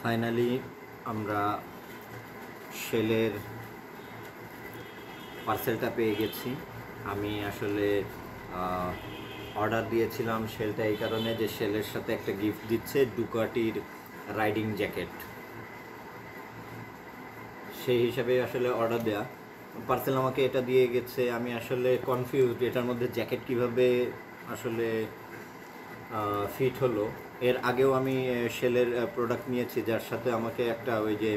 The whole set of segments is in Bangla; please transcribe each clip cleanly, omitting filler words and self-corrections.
ফাইনালি আমরা শেলের পার্সেলটা পেয়ে গেছি। আমি আসলে অর্ডার দিয়েছিলাম শেলটা এই কারণে যে শেলের সাথে একটা গিফট দিচ্ছে ডুকাটির রাইডিং জ্যাকেট, সেই হিসাবে আসলে অর্ডার দেয়া। পার্সেল আমাকে এটা দিয়ে গেছে, আমি আসলে কনফিউজড এটার মধ্যে জ্যাকেট কিভাবে আসলে ফিট হলো। এর আগেও আমি শেলের প্রোডাক্ট নিয়েছি যার সাথে আমাকে একটা ওই যে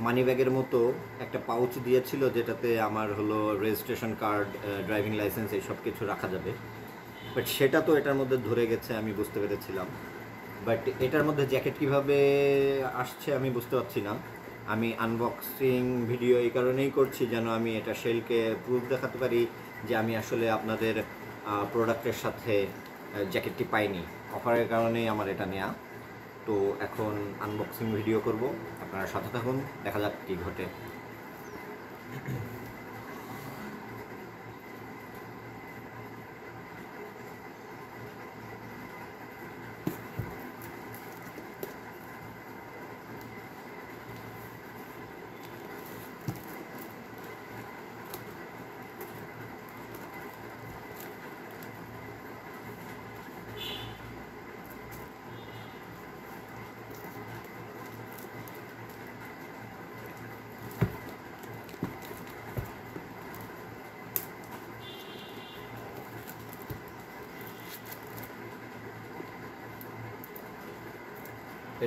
মানি ব্যাগের মতো একটা পাউচ দিয়েছিল, যেটাতে আমার হলো রেজিস্ট্রেশন কার্ড, ড্রাইভিং লাইসেন্স এইসব কিছু রাখা যাবে। বাট সেটা তো এটার মধ্যে ধরে গেছে, আমি বুঝতে পেরেছিলাম। বাট এটার মধ্যে জ্যাকেট কিভাবে আসছে আমি বুঝতে পারছি না। আমি আনবক্সিং ভিডিও এই কারণেই করছি যেন আমি এটা শেলকে প্রুফ দেখাতে পারি যে আমি আসলে আপনাদের প্রোডাক্টের সাথে জ্যাকেটটি পাইনি। অফারের কারণেই আমার এটা নেওয়া। তো এখন আনবক্সিং ভিডিও করব, আপনারা সাথে থাকুন, দেখা যাক কী ঘটে।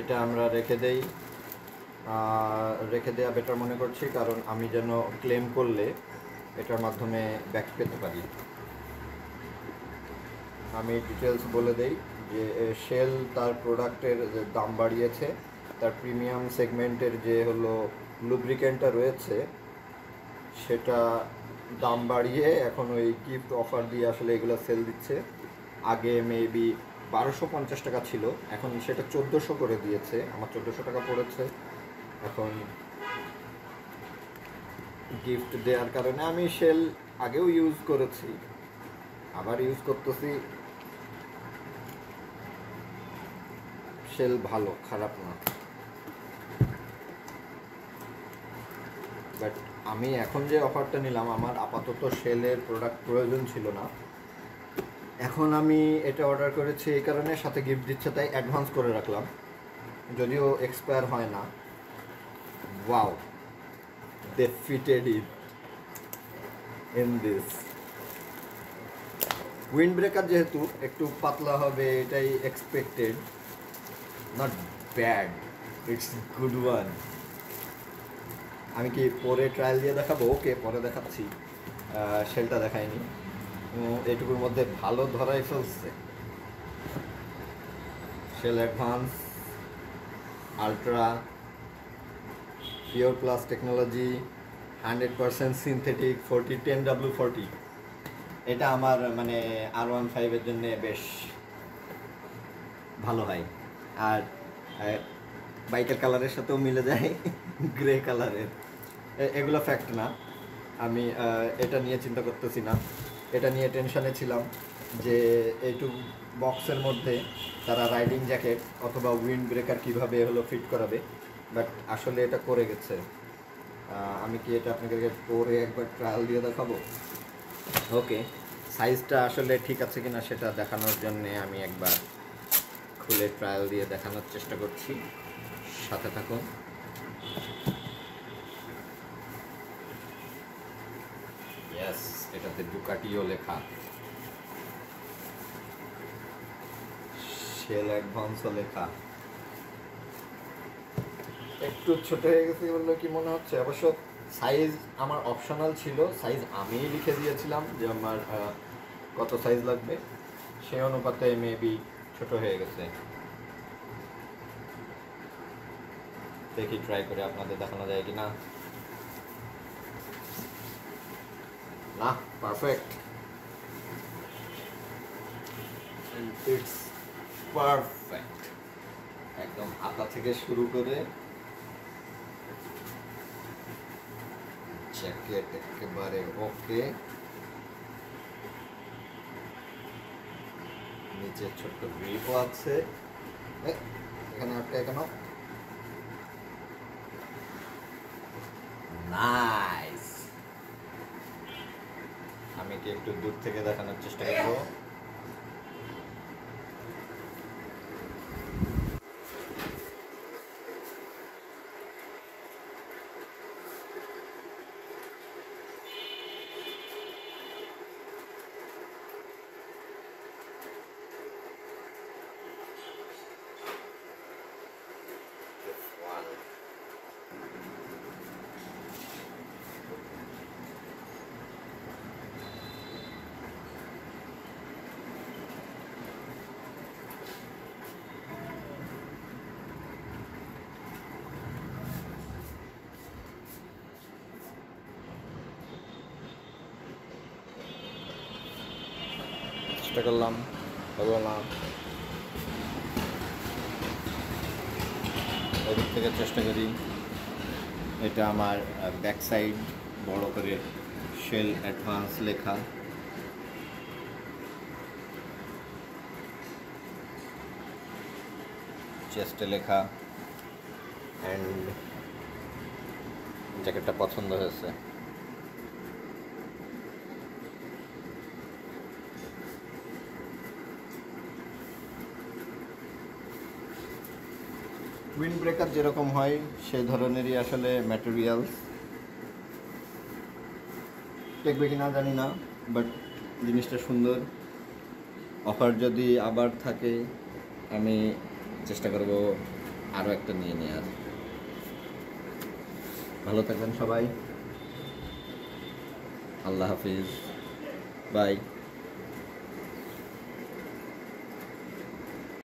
এটা আমরা রেখে দেওয়া বেটার মনে করছি, কারণ আমি যেন ক্লেম করলে এটার মাধ্যমে ব্যাক পেতে পারি। আমি ডিটেলস বলে দেই যে শেল তার প্রোডাক্টের দাম বাড়িয়েছে। তার প্রিমিয়াম সেগমেন্টের যে হলো লুব্রিকেন্টটা রয়েছে সেটা দাম বাড়িয়ে এখন ওই গিফট অফার দিয়ে আসলে এগুলো সেল দিচ্ছে। আগে মেবি 1250 টাকা ছিল, এখন সেটা 1400 করে দিয়েছে। আমার 1400 টাকা পড়েছে। এখন গিফট দেওয়ার কারণে আমি শেল আগেও ইউজ করেছি, আবার ইউজ করতেছি। শেল ভালো, খারাপ না। বাট আমি এখন যে অফারটা নিলাম, আমার আপাতত শেলের প্রোডাক্ট প্রয়োজন ছিল না। এখন আমি এটা অর্ডার করেছি এই কারণে, সাথে গিফট দিচ্ছে তাই অ্যাডভান্স করে রাখলাম, যদিও এক্সপায়ার হয় না। Wow, they fitted it in this. Windbreaker যেহেতু একটু পাতলা হবে এটাই expected, not bad, it's good one. আমি কি পরে ট্রায়াল দিয়ে দেখাবো? ওকে, পরে দেখাচ্ছি, শেলটা দেখাইনি। এইটুকুর মধ্যে ভালো ধরাই ফেলছে। Shell advance ultra pure plus technology 100% synthetic 10W40। এটা আমার মানে R15-এর জন্য বেশ ভালো হয়। আর বাইকের কালারের সাথেও মিলে যায়, গ্রে কালারের। এগুলো ফ্যাক্ট না, আমি এটা নিয়ে চিন্তা করতেছি না। এটা নিয়ে টেনশনে ছিলাম যে এইটুকু বক্সের মধ্যে তারা রাইডিং জ্যাকেট অথবা উইন্ড ব্রেকার কীভাবে হলো ফিট করাবে। বাট আসলে এটা করে গেছে। আমি কি এটা আপনাকে পরে একবার ট্রায়াল দিয়ে দেখাবো? ওকে, সাইজটা আসলে ঠিক আছে কিনা সেটা দেখানোর জন্যে আমি একবার খুলে ট্রায়াল দিয়ে দেখানোর চেষ্টা করছি, সাথে থাকুন। ইয়েস, এটাতে ডুকাটিও লেখা, শেল অ্যাডভান্সও লেখা। একটু ছোট হয়ে গেছে বললে কি মনে হচ্ছে? অবশ্য সাইজ আমার অপশনাল ছিল, সাইজ আমিই লিখে দিয়েছিলাম যে আমার কত সাইজ লাগবে, সেই অনুপাতে মেবি ছোট হয়ে গেছে। দেখি ট্রাই করে আপনাদের দেখানো যায় কি না। না, পারফেক্ট, ইটস পারফেক্ট। একদম হাতা থেকে শুরু করে জ্যাকেট একেবারে ওকে। নিচে ছোট্ট গ্রিপও আছে, এখানে আটকে কেন? নাইস। আমি কি একটু দূর থেকে দেখানোর চেষ্টা করবো। চেষ্টা করলাম, হলো না। ওদিক থেকে চেষ্টা করি। এটা আমার ব্যাক সাইড, বড় করে শেল অ্যাডভান্স লেখা। চেস্টে লেখা। অ্যান্ড জ্যাকেটটা পছন্দ হয়েছে। উইন্ড ব্রেকার যেরকম হয় সেই ধরনেরই আসলে ম্যাটেরিয়ালস। টেকবে কিনা জানি না, বাট জিনিসটা সুন্দর। অফার যদি আবার থাকে আমি চেষ্টা করব আরও একটা নিয়ে নেওয়ার। ভালো থাকবেন সবাই। আল্লাহ হাফিজ, বাই।